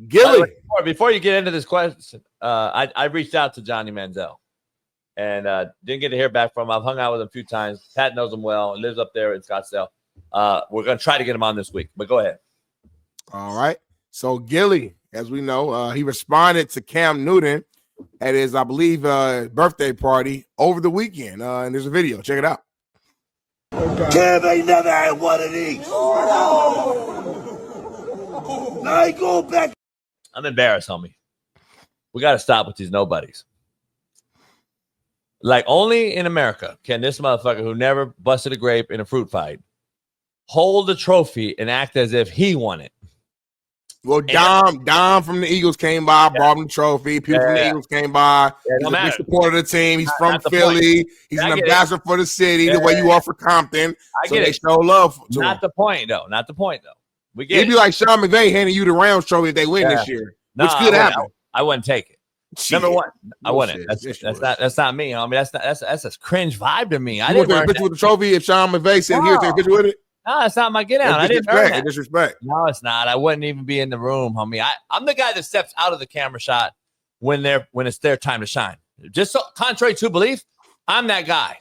Gilly. Before you get into this question, I reached out to Johnny Manziel and didn't get to hear back from him. I've hung out with him a few times. Pat knows him well. Lives up there in Scottsdale. We're going to try to get him on this week, but go ahead. All right. So Gilly, as we know, he responded to Cam Newton at his, I believe, birthday party over the weekend. And there's a video. Check it out. Cam ain't never had one of these. Now I go back. I'm embarrassed, homie. We got to stop with these nobodies. Like, only in America can this motherfucker who never busted a grape in a fruit fight hold the trophy and act as if he won it. Well, Dom from the Eagles came by, brought him the trophy. People from the Eagles came by. He's a big supporter of the team. He's from Philly. He's an ambassador for the city, the way you are for Compton. So they show love to him. Not the point, though. We get It'd be like Sean McVay handing you the Rams trophy if they win this year. Which could happen. I wouldn't take it. Number one, I wouldn't. That's not me. I mean, that's a cringe vibe to me. I didn't take a picture with the trophy if Sean McVay said, "Here, take a picture with it." No, that's not my get out. I didn't earn that. Disrespect. No, it's not. I wouldn't even be in the room, homie. I'm the guy that steps out of the camera shot when it's their time to shine. Just so, contrary to belief, I'm that guy.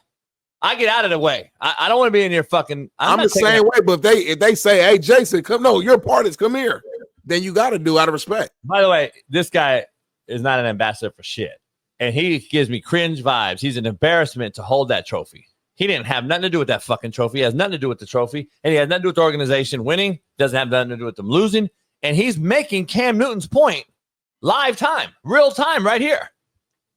I get out of the way. I don't want to be in your fucking. I'm the same way. But if they say, "Hey, Jason, come," no, you're part of this. Come here. Then you got to do out of respect. By the way, this guy is not an ambassador for shit, and he gives me cringe vibes. He's an embarrassment to hold that trophy. He didn't have nothing to do with that fucking trophy. He has nothing to do with the trophy, and he has nothing to do with the organization winning. Doesn't have nothing to do with them losing. And he's making Cam Newton's point live time, real time, right here.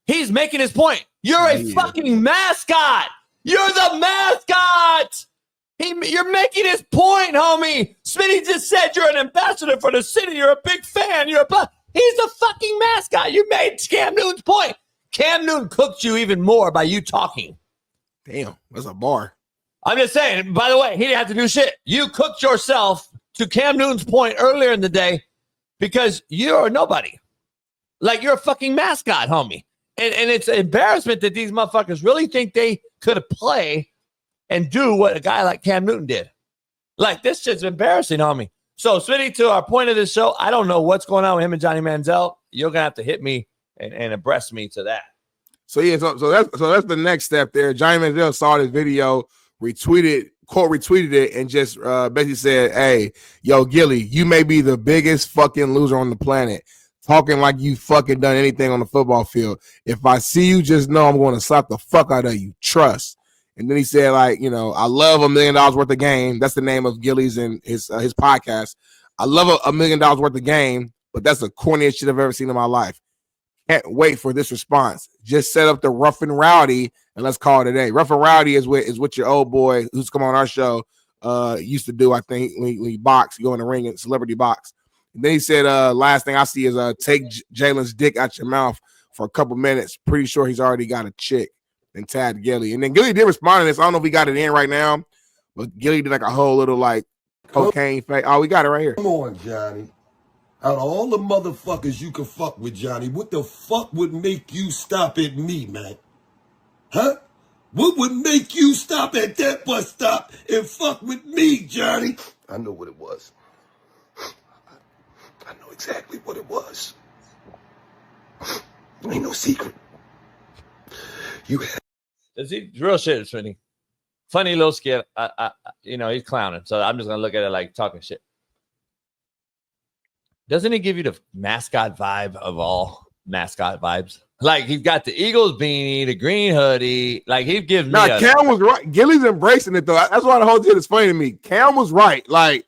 He's making his point. You're a fucking mascot. You're the mascot. You're making his point, homie. Smitty just said you're an ambassador for the city. You're a big fan. He's a fucking mascot. You made Cam Newton's point. Cam Newton cooked you even more by you talking. Damn, that's a bar. I'm just saying, by the way, he didn't have to do shit. You cooked yourself to Cam Newton's point earlier in the day because you're nobody. Like, you're a fucking mascot, homie. And it's an embarrassment that these motherfuckers really think they could play and do what a guy like Cam Newton did. Like, this shit's embarrassing, homie. So, Smitty, to our point of this show, I don't know what's going on with him and Johnny Manziel. You're going to have to hit me and abreast me to that. So that's the next step there. Johnny Manziel saw this video, retweeted it, and just basically said, "Hey, yo, Gilly, you may be the biggest fucking loser on the planet, talking like you fucking done anything on the football field. If I see you, just know I'm going to slap the fuck out of you. Trust." And then he said, like, you know, I love $1 million worth of game. That's the name of Gilly's and his podcast. I love $1 million worth of game, but that's the corniest shit I've ever seen in my life. Can't wait for this response. Just set up the Rough and Rowdy, and let's call it a day. Rough and Rowdy is what your old boy who's come on our show used to do, I think, when he box, go in the ring and celebrity box. And then he said, last thing I see is take Jalen's dick out your mouth for a couple minutes. Pretty sure he's already got a chick, and tagged Gilly. And then Gilly did respond to this. I don't know if we got it in right now, but Gilly did like a whole little like cocaine face. Oh, we got it right here. Come on, Johnny. Out of all the motherfuckers you can fuck with, Johnny, what the fuck would make you stop at me, man? Huh? What would make you stop at that bus stop and fuck with me, Johnny? I know what it was. I know exactly what it was. Ain't no secret. You had. Is he real shit, Smitty? Funny little skit. He's clowning, so I'm just gonna look at it like talking shit. Doesn't he give you the mascot vibe of all mascot vibes? Like, he's got the Eagles beanie, the green hoodie. Like, he gives me. Cam was right. Gilly's embracing it though. That's why the whole deal is funny to me. Cam was right. Like,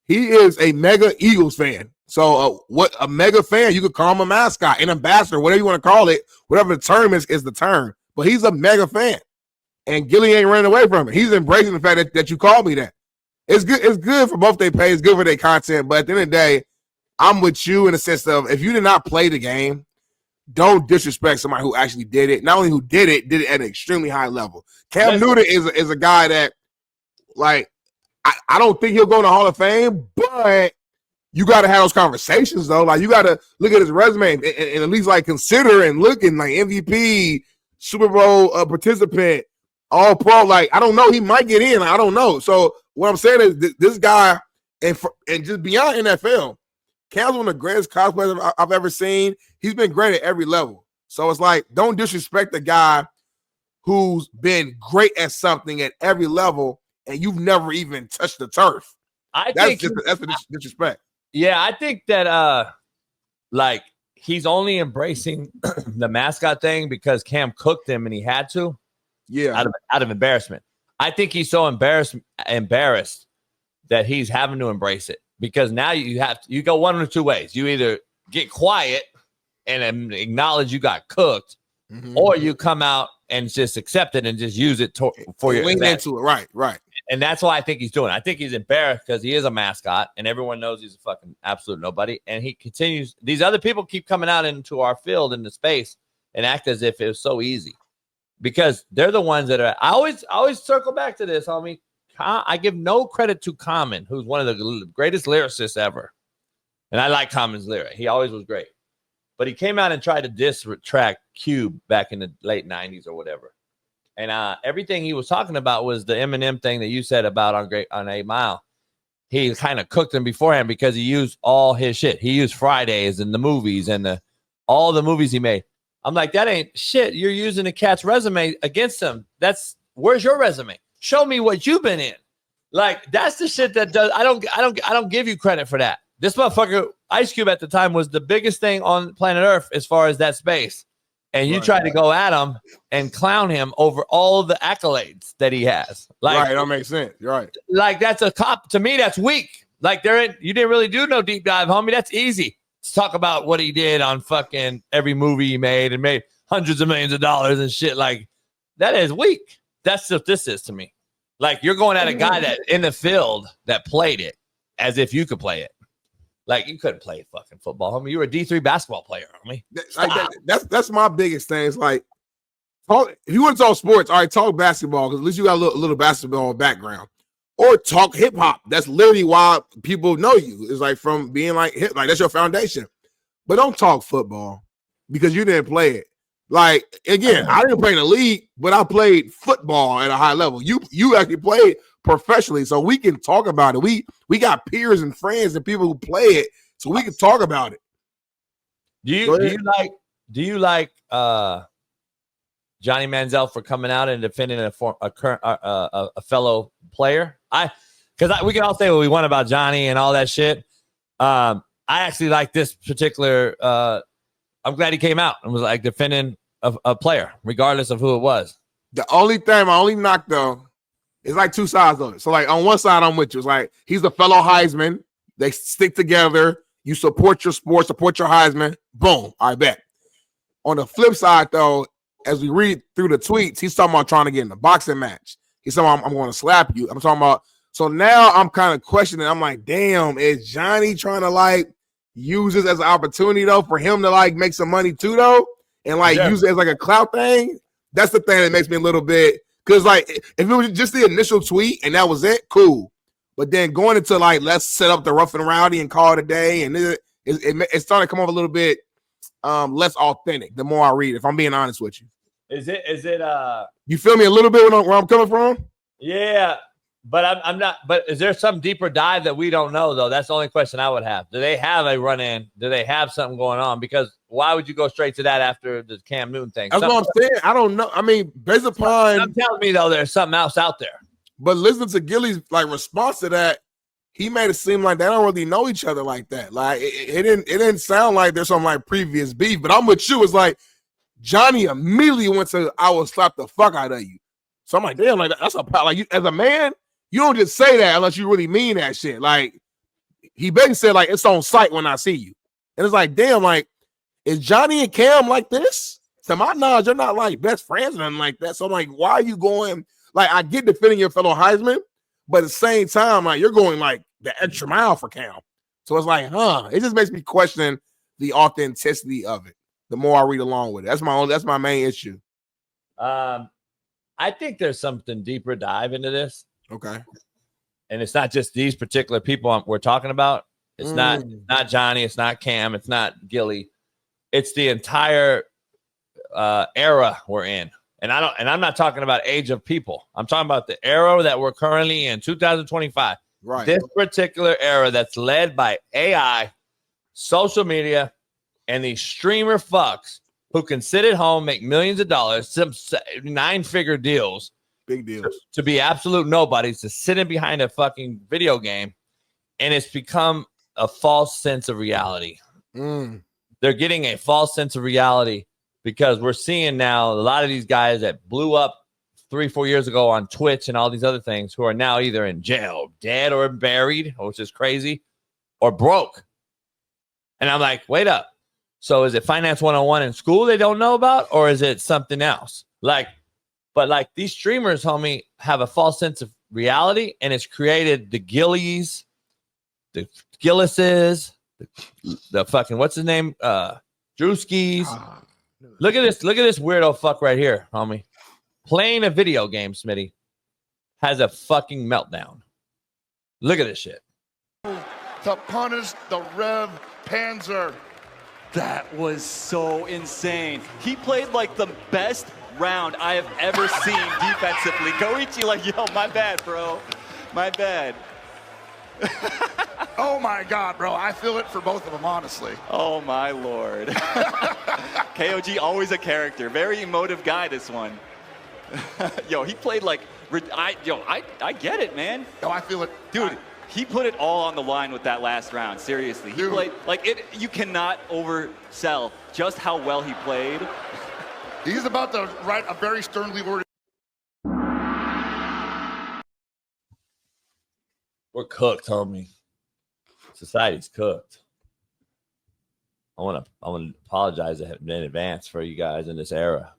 he is a mega Eagles fan. So, what a mega fan, you could call him a mascot, an ambassador, whatever you want to call it. Whatever the term is the term. But he's a mega fan, and Gilly ain't running away from it. He's embracing the fact that you called me that. It's good. It's good for both their pay. It's good for their content. But at the end of the day, I'm with you in the sense of if you did not play the game, don't disrespect somebody who actually did it. Not only who did it at an extremely high level. Cam Newton is a guy that, like, I don't think he'll go in the Hall of Fame, but you got to have those conversations, though. Like, you got to look at his resume and at least, like, consider and looking like MVP, Super Bowl participant, all pro. Like, I don't know. He might get in. I don't know. So what I'm saying is this guy, and just beyond NFL, Cam's one of the greatest cosplayers I've ever seen. He's been great at every level. So it's like, don't disrespect the guy who's been great at something at every level, and you've never even touched the turf. That's disrespect. Yeah, I think that like he's only embracing the mascot thing because Cam cooked him and he had to. Yeah, out of embarrassment. I think he's so embarrassed that he's having to embrace it because now you go one or two ways. You either get quiet and acknowledge you got cooked, or you come out and just accept it and just use it for your lean into it. Right. And that's what I think he's doing. I think he's embarrassed because he is a mascot and everyone knows he's a fucking absolute nobody. And he continues. These other people keep coming out into our field in the space and act as if it was so easy because they're the ones that are. I always circle back to this, homie. I give no credit to Common, who's one of the greatest lyricists ever. And I like Common's lyric. He always was great. But he came out and tried to diss track Cube back in the late 90s or whatever. And everything he was talking about was the Eminem thing that you said about on 8 Mile. He kind of cooked him beforehand because he used all his shit. He used Fridays and the movies and all the movies he made. I'm like, that ain't shit. You're using the cat's resume against him. Where's your resume? Show me what you've been in. Like, that's the shit that does. I don't give you credit for that. This motherfucker, Ice Cube at the time, was the biggest thing on planet Earth as far as that space. And you tried to go at him and clown him over all the accolades that he has. Like, right, that makes sense. You're right. Like, that's a cop. To me, that's weak. Like, you didn't really do no deep dive, homie. That's easy. Let's talk about what he did on fucking every movie he made and made hundreds of millions of dollars and shit. Like, that is weak. That's what this is to me. Like, you're going at a guy that in the field that played it as if you could play it. Like, you couldn't play fucking football, homie. You were a D3 basketball player, homie. That's my biggest thing. It's like, if you want to talk sports, all right, talk basketball, because at least you got a little basketball background. Or talk hip-hop. That's literally why people know you. It's like from being like hip, like that's your foundation. But don't talk football because you didn't play it. Like, again, I didn't play in the league, but I played football at a high level. You actually played professionally, so we can talk about it. We got peers and friends and people who play it, so we can talk about it. Do you like Johnny Manziel for coming out and defending a fellow player? Because we can all say what we want about Johnny and all that shit. I actually like this particular. I'm glad he came out and was like defending a player, regardless of who it was. The only thing, my only knock though, is like two sides of it. So like on one side, I'm with you. It's like he's the fellow Heisman. They stick together. You support your sport, support your Heisman. Boom, I bet. On the flip side though, as we read through the tweets, he's talking about trying to get in a boxing match. He's talking about I'm going to slap you. I'm talking about. So now I'm kind of questioning. I'm like, damn, is Johnny trying to like use this as an opportunity though for him to like make some money too though, and like use it as like a clout thing? That's the thing that makes me a little bit, because like if it was just the initial tweet and that was it, cool. But then going into like let's set up the rough and rowdy and call it a day, and it's starting to come off a little bit less authentic the more I read, if I'm being honest with you. Is it you feel me a little bit where I'm coming from? Yeah. But I'm not. But is there some deeper dive that we don't know, though? That's the only question I would have. Do they have a run-in? Do they have something going on? Because why would you go straight to that after the Cam Newton thing? That's what I'm saying. I don't know. I mean, based upon... I'm telling me, though, there's something else out there. But listen to Gilly's like response to that. He made it seem like they don't really know each other like that. Like, it didn't sound like there's some like previous beef. But I'm with you. It's like Johnny immediately went to, I will slap the fuck out of you. So I'm like, damn, like that's a... Like, you, as a man... You don't just say that unless you really mean that shit. Like, he basically said, like, it's on sight when I see you. And it's like, damn, like, is Johnny and Cam like this? To my knowledge, they're not, like, best friends or nothing like that. So I'm like, why are you going? Like, I get defending your fellow Heisman, but at the same time, like, you're going, like, the extra mile for Cam. So it's like, it just makes me question the authenticity of it the more I read along with it. That's my main issue. I think there's something deeper dive into this. Okay. And it's not just these particular people we're talking about. It's not Johnny. It's not Cam. It's not Gilly. It's the entire era we're in. And I'm not talking about age of people. I'm talking about the era that we're currently in, 2025. Right. This particular era that's led by AI social media and these streamer fucks who can sit at home, make millions of dollars, some 9-figure deals, big deals, to be absolute nobodies, to sit in behind a fucking video game, and it's become a false sense of reality. They're getting a false sense of reality because we're seeing now a lot of these guys that blew up 3-4 years ago on Twitch and all these other things who are now either in jail, dead or buried, which is crazy, or broke. And I'm like, wait up. So is it Finance 101 in school they don't know about, or is it something else? But these streamers, homie, have a false sense of reality, and it's created the Gillies, the Gillises, the fucking, what's his name? Drewskis. Look at this weirdo fuck right here, homie. Playing a video game, Smitty, has a fucking meltdown. Look at this shit. To punish the Rev Panzer. That was so insane. He played like the best round I have ever seen defensively. Goichi like, yo, my bad, bro. My bad. Oh my God, bro. I feel it for both of them, honestly. Oh my Lord. KOG, always a character. Very emotive guy, this one. Yo, he played like, I get it, man. Yo, I feel it. Dude, he put it all on the line with that last round. Seriously. He played, like, it. You cannot oversell just how well he played. He's about to write a very sternly worded. We're cooked, homie. Society's cooked. I want to apologize in advance for you guys in this era.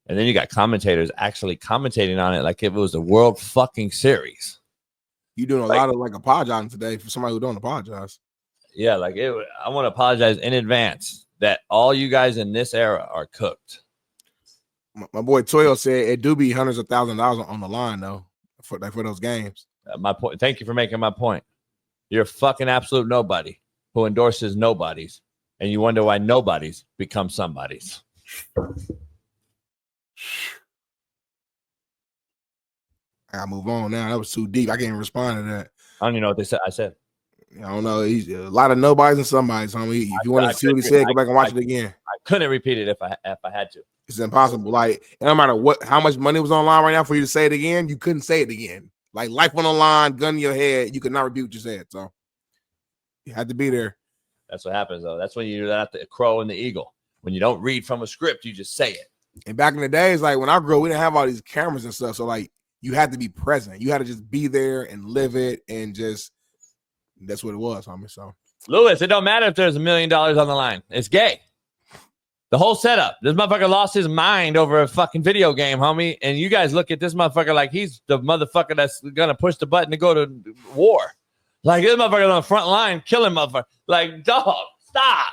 And then you got commentators actually commentating on it like if it was a World fucking Series. You doing a lot of apologizing today for somebody who don't apologize. Yeah, I want to apologize in advance that all you guys in this era are cooked. My boy Toyo said it do be hundreds of thousands of dollars on the line though for those games. My point. Thank you for making my point. You're a fucking absolute nobody who endorses nobodies, and you wonder why nobodies become somebodies. I gotta move on now. That was too deep. I can't even respond to that. I don't even know what they said. I said, I don't know. He's a lot of nobodies and somebodies, homie. If you want to see what he said, go back and watch it again. I couldn't repeat it if I had to. It's impossible. No matter how much money was on the line right now for you to say it again, you couldn't say it again. Like life on the line, gun in your head, you could not repeat what you said. So you had to be there. That's what happens, though. That's when you do that, the crow and the eagle. When you don't read from a script, you just say it. And back in the days, when I grew up, we didn't have all these cameras and stuff. So you had to be present. You had to just be there and live it, and just that's what it was, homie. So Lewis, it don't matter if there's $1 million on the line. It's gay. The whole setup. This motherfucker lost his mind over a fucking video game, homie. And you guys look at this motherfucker like he's the motherfucker that's gonna push the button to go to war. Like this motherfucker's on the front line killing motherfucker. Like, dog, stop.